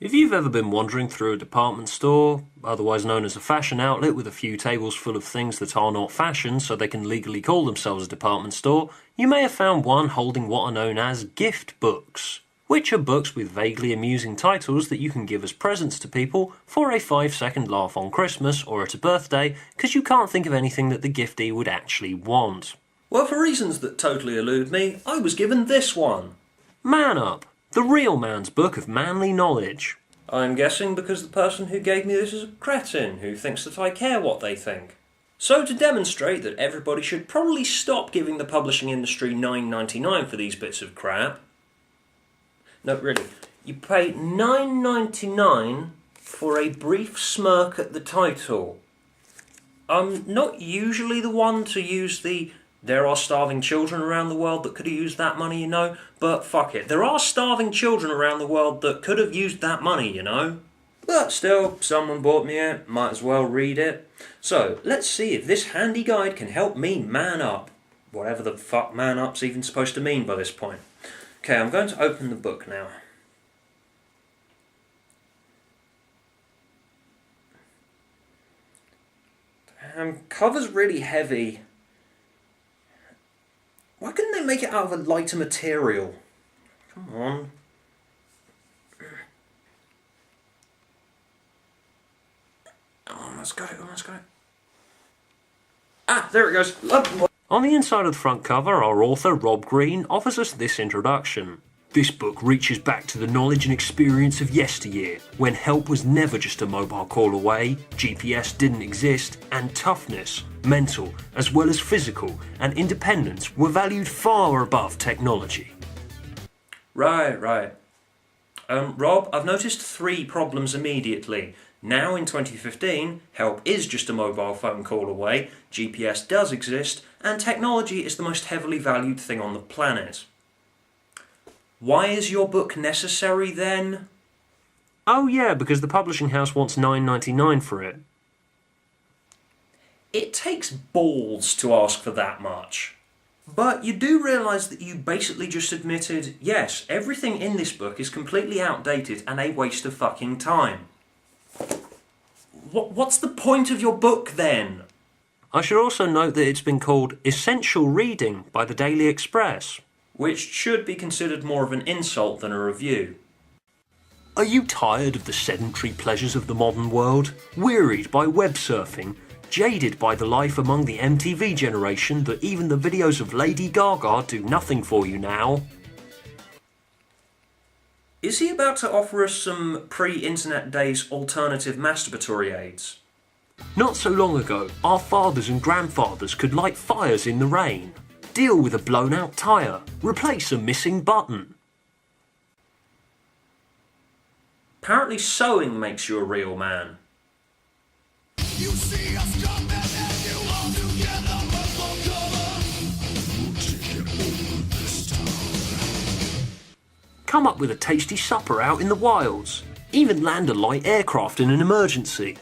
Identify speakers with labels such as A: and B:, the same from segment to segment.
A: If you've ever been wandering through a department store, otherwise known as a fashion outlet with a few tables full of things that are not fashion so they can legally call themselves a department store, you may have found one holding what are known as gift books, which are books with vaguely amusing titles that you can give as presents to people for a 5-second laugh on Christmas or at a birthday because you can't think of anything that the giftee would actually want.
B: Well, for reasons that totally elude me, I was given this one.
A: Man Up, the real man's book of manly knowledge.
B: I'm guessing because the person who gave me this is a cretin who thinks that I care what they think. So to demonstrate that everybody should probably stop giving the publishing industry $9.99 for these bits of crap. No, really. You pay $9.99 for a brief smirk at the title. I'm not usually the one to use the "there are starving children around the world that could have used that money, you know," but fuck it. There are starving children around the world that could have used that money, you know. But still, someone bought me it, might as well read it. So, let's see if this handy guide can help me man up. Whatever the fuck man up's even supposed to mean by this point. Okay, I'm going to open the book now. Cover's really heavy. Why couldn't they make it out of a lighter material? Come on. Almost got it, almost got it. Ah, there it goes.
A: On the inside of the front cover, our author, Rob Green, offers us this introduction. This book reaches back to the knowledge and experience of yesteryear, when help was never just a mobile call away, GPS didn't exist, and toughness, mental as well as physical, and independence were valued far above technology.
B: Right. Rob, I've noticed 3 problems immediately. Now in 2015, help is just a mobile phone call away, GPS does exist, and technology is the most heavily valued thing on the planet. Why is your book necessary then?
A: Oh yeah, because the publishing house wants $9.99 for it.
B: It takes balls to ask for that much. But you do realise that you basically just admitted, yes, everything in this book is completely outdated and a waste of fucking time. What's the point of your book then?
A: I should also note that it's been called essential reading by the Daily Express.
B: Which should be considered more of an insult than a review.
A: Are you tired of the sedentary pleasures of the modern world? Wearied by web surfing? Jaded by the life among the MTV generation that even the videos of Lady Gaga do nothing for you now?
B: Is he about to offer us some pre-internet days alternative masturbatory aids?
A: Not so long ago, our fathers and grandfathers could light fires in the rain, deal with a blown-out tyre, replace a missing button.
B: Apparently sewing makes you a real man.
C: You see us coming and you all together but for cover. We'll take it over this time.
A: Come up with a tasty supper out in the wilds. Even land a light aircraft in an emergency.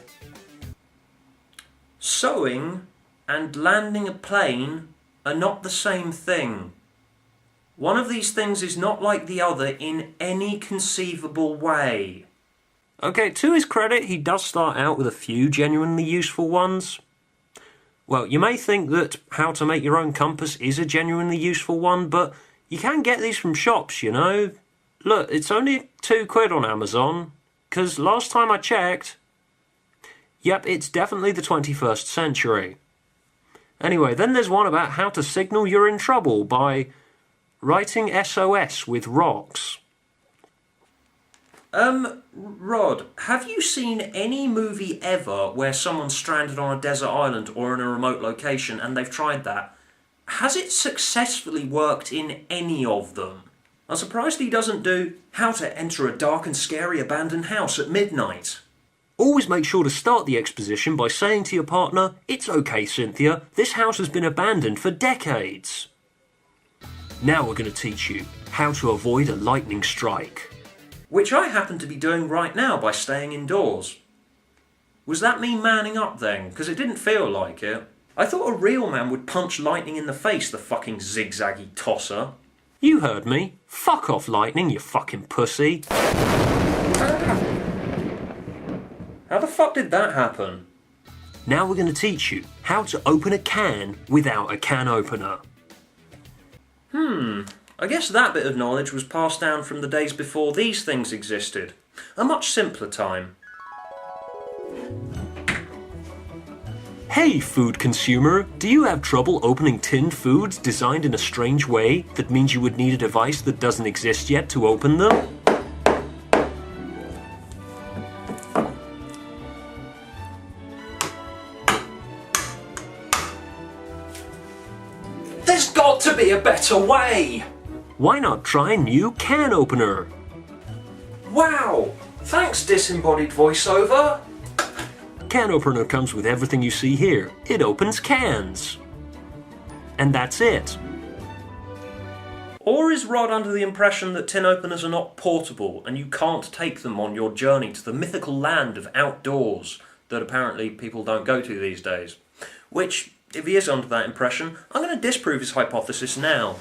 B: Sewing and landing a plane are not the same thing. One of these things is not like the other in any conceivable way.
A: Okay, to his credit, he does start out with a few genuinely useful ones. Well, you may think that how to make your own compass is a genuinely useful one, but you can get these from shops, you know. Look, it's only £2 on Amazon, 'cause last time I checked... Yep, it's definitely the 21st century. Anyway, then there's one about how to signal you're in trouble by writing SOS with rocks.
B: Rod, have you seen any movie ever where someone's stranded on a desert island or in a remote location and they've tried that? Has it successfully worked in any of them? I'm surprised he doesn't do how to enter a dark and scary abandoned house at midnight.
A: Always make sure to start the exposition by saying to your partner, "It's okay, Cynthia, this house has been abandoned for decades." Now we're going to teach you how to avoid a lightning strike.
B: Which I happen to be doing right now by staying indoors. Was that me manning up then? Because it didn't feel like it. I thought a real man would punch lightning in the face, the fucking zigzaggy tosser.
A: You heard me. Fuck off, lightning, you fucking pussy.
B: How the fuck did that happen?
A: Now we're going to teach you how to open a can without a can opener.
B: I guess that bit of knowledge was passed down from the days before these things existed. A much simpler time.
A: Hey food consumer, do you have trouble opening tinned foods designed in a strange way that means you would need a device that doesn't exist yet to open them?
B: There's got to be a better way!
A: Why not try a new can opener?
B: Wow! Thanks, disembodied voiceover!
A: Can opener comes with everything you see here. It opens cans. And that's it.
B: Or is Rod under the impression that tin openers are not portable and you can't take them on your journey to the mythical land of outdoors that apparently people don't go to these days? Which, if he is under that impression, I'm going to disprove his hypothesis now.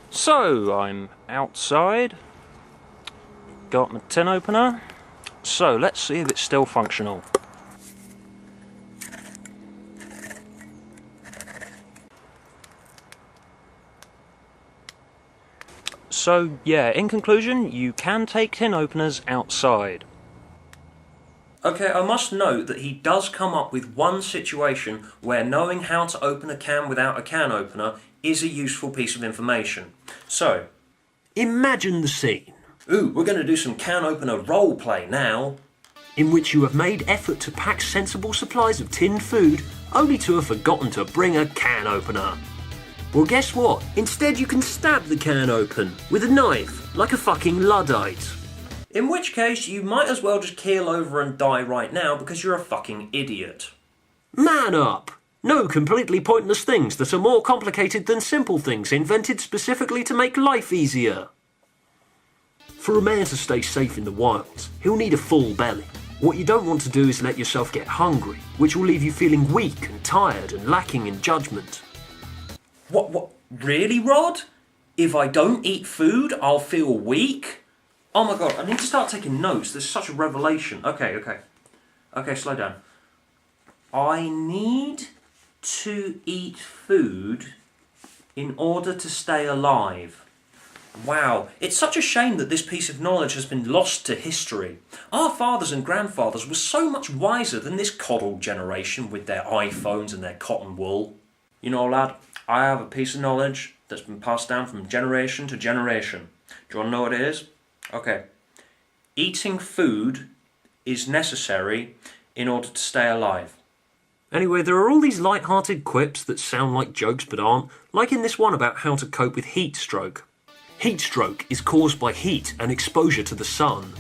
A: So, I'm outside. Got my tin opener. So, let's see if it's still functional. So, yeah, in conclusion, you can take tin openers outside.
B: Okay, I must note that he does come up with one situation where knowing how to open a can without a can opener is a useful piece of information. So,
A: Imagine the scene
B: ooh, we're going to do some can opener role play now.
A: in which you have made effort to pack sensible supplies of tinned food only to have forgotten to bring a can opener. Well, guess what? Instead, you can stab the can open with a knife, like a fucking Luddite.
B: In which case, you might as well just keel over and die right now because you're a fucking idiot.
A: Man up! No completely pointless things that are more complicated than simple things invented specifically to make life easier. For a man to stay safe in the wilds, he'll need a full belly. What you don't want to do is let yourself get hungry, which will leave you feeling weak and tired and lacking in judgment.
B: What, really, Rod? If I don't eat food, I'll feel weak? Oh my god, I need to start taking notes. This is such a revelation. Okay, slow down. I need to eat food in order to stay alive. Wow, it's such a shame that this piece of knowledge has been lost to history. Our fathers and grandfathers were so much wiser than this coddled generation with their iPhones and their cotton wool. You know, lad, I have a piece of knowledge that's been passed down from generation to generation. Do you want to know what it is? Okay. Eating food is necessary in order to stay alive.
A: Anyway, there are all these light-hearted quips that sound like jokes but aren't, like in this one about how to cope with heat stroke. Heat stroke is caused by heat and exposure to the sun.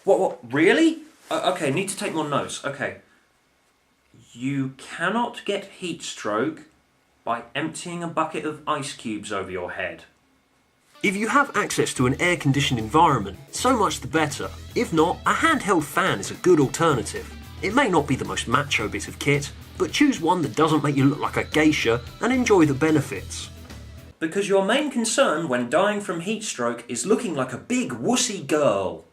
B: What, really? Okay, need to take more notes. Okay. You cannot get heat stroke by emptying a bucket of ice cubes over your head.
A: If you have access to an air-conditioned environment, so much the better. If not, a handheld fan is a good alternative. It may not be the most macho bit of kit, but choose one that doesn't make you look like a geisha and enjoy the benefits.
B: Because your main concern when dying from heat stroke is looking like a big wussy girl.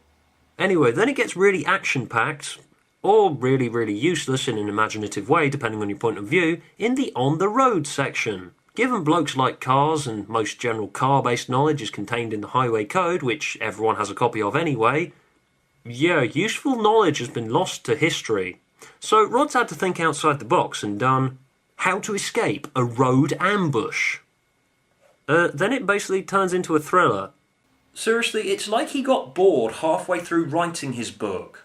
A: Anyway, then it gets really action-packed, or really, really useless in an imaginative way, depending on your point of view, in the on-the-road section. Given blokes like cars and most general car-based knowledge is contained in the highway code, which everyone has a copy of anyway, yeah, useful knowledge has been lost to history. So Rod's had to think outside the box and done how to escape a road ambush. Then it basically turns into a thriller.
B: Seriously, it's like he got bored halfway through writing his book.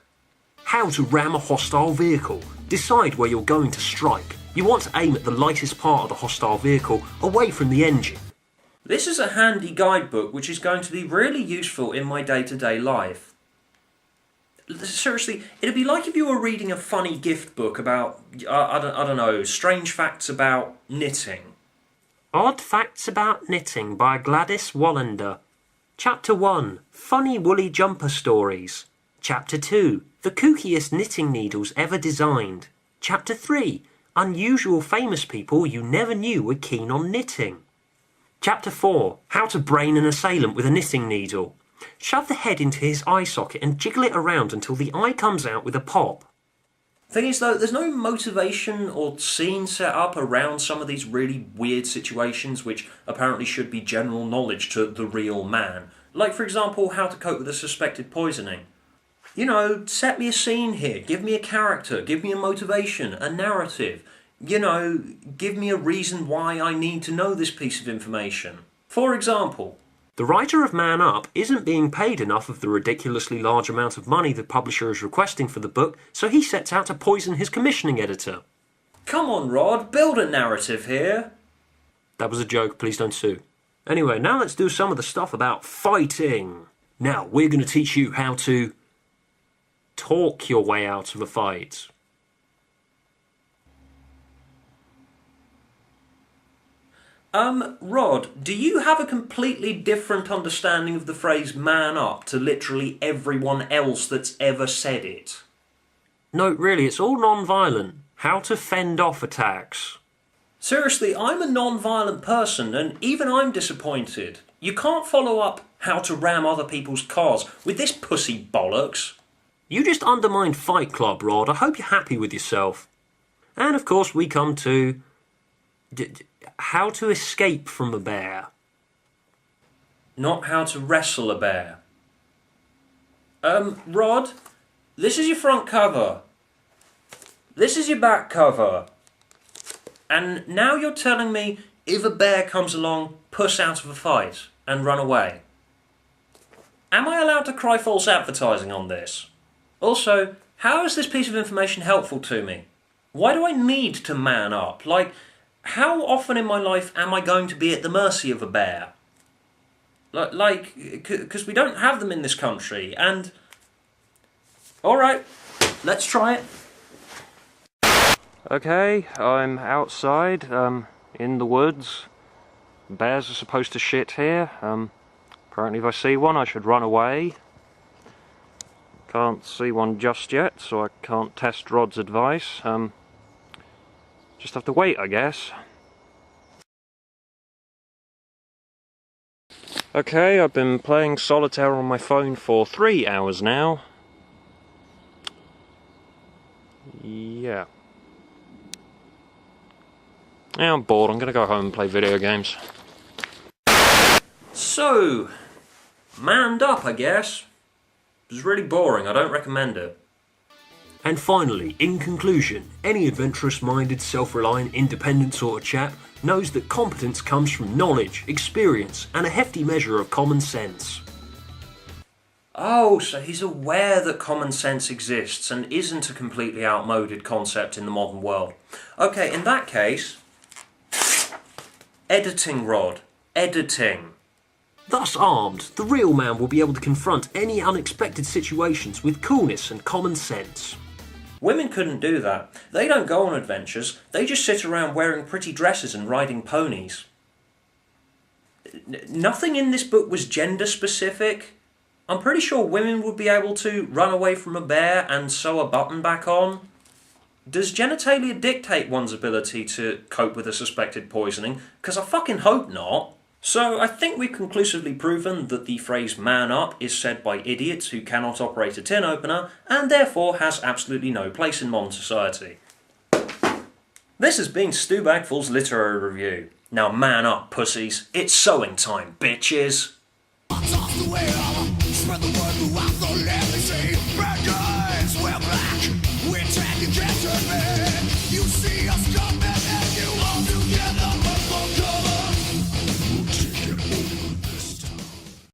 A: How to ram a hostile vehicle. Decide where you're going to strike. You want to aim at the lightest part of the hostile vehicle, away from the engine.
B: This is a handy guidebook which is going to be really useful in my day-to-day life. Seriously, it'd be like if you were reading a funny gift book about, I don't know, strange facts about knitting.
A: Odd Facts About Knitting by Gladys Wallander. Chapter 1. Funny woolly jumper stories. Chapter 2. The kookiest knitting needles ever designed. Chapter 3. Unusual famous people you never knew were keen on knitting. Chapter 4. How to brain an assailant with a knitting needle. Shove the head into his eye socket and jiggle it around until the eye comes out with a pop.
B: Thing is though, there's no motivation or scene set up around some of these really weird situations which apparently should be general knowledge to the real man. Like for example, how to cope with a suspected poisoning. You know, set me a scene here, give me a character, give me a motivation, a narrative. You know, give me a reason why I need to know this piece of information. For example,
A: the writer of Man Up isn't being paid enough of the ridiculously large amount of money the publisher is requesting for the book, so he sets out to poison his commissioning editor.
B: Come on, Rod, build a narrative here.
A: That was a joke, please don't sue. Anyway, now let's do some of the stuff about fighting. Now, we're going to teach you how to talk your way out of a fight.
B: Rod, do you have a completely different understanding of the phrase man up to literally everyone else that's ever said it?
A: No, really, it's all non-violent. How to fend off attacks.
B: Seriously, I'm a non-violent person, and even I'm disappointed. You can't follow up how to ram other people's cars with this pussy bollocks.
A: You just undermined Fight Club, Rod. I hope you're happy with yourself. And of course, we come to how to escape from a bear.
B: Not how to wrestle a bear. Rod, this is your front cover. This is your back cover. And now you're telling me if a bear comes along, puss out of a fight and run away. Am I allowed to cry false advertising on this? Also, how is this piece of information helpful to me? Why do I need to man up? Like, how often in my life am I going to be at the mercy of a bear? Because we don't have them in this country, and... Alright, let's try it.
A: Okay, I'm outside, in the woods. Bears are supposed to shit here. Apparently if I see one I should run away. Can't see one just yet, so I can't test Rod's advice. Just have to wait, I guess. Okay, I've been playing solitaire on my phone for 3 hours now. Yeah. Yeah, I'm bored. I'm gonna go home and play video games.
B: So, manned up, I guess. It was really boring. I don't recommend it.
A: And finally, in conclusion, any adventurous-minded, self-reliant, independent sort of chap knows that competence comes from knowledge, experience, and a hefty measure of common sense.
B: Oh, so he's aware that common sense exists and isn't a completely outmoded concept in the modern world. Okay, in that case... editing, Rod. Editing.
A: Thus armed, the real man will be able to confront any unexpected situations with coolness and common sense.
B: Women couldn't do that. They don't go on adventures. They just sit around wearing pretty dresses and riding ponies. Nothing in this book was gender specific. I'm pretty sure women would be able to run away from a bear and sew a button back on. Does genitalia dictate one's ability to cope with a suspected poisoning? Because I fucking hope not. So I think we've conclusively proven that the phrase man up is said by idiots who cannot operate a tin opener and therefore has absolutely no place in modern society. This has been Stubagful's Literary Review. Now man up, pussies. It's sewing time, bitches.
C: Toss the wheel, spread the word throughout the legacy. Bad guys wear black, we tend to get to me.